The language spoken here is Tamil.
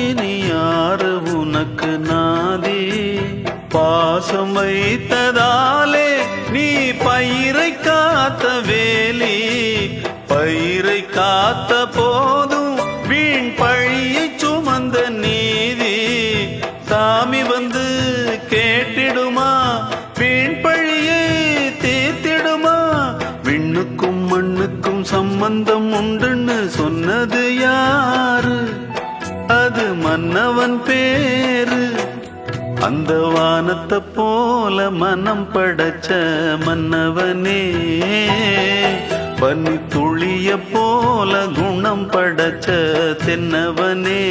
இனி யாரு உனக்கு நாதி பாசம் வைத்ததாலே நீ பயிரை காத்த வேலி பயிரை காத்த போதும் வீண் பழியை சுமந்த நீதி சாமி வந்து கேட்டிடுமா வீண் பழியை தீர்த்திடுமா விண்ணுக்கும் மண்ணுக்கும் சம்பந்தம் உண்டுன்னு சொன்னது யாரு அது மன்னவன் பேரு அந்த வானத்தை போல மனம் படைச்ச மன்னவனே பனி துளிய போல குணம் படைச்ச தென்னவனே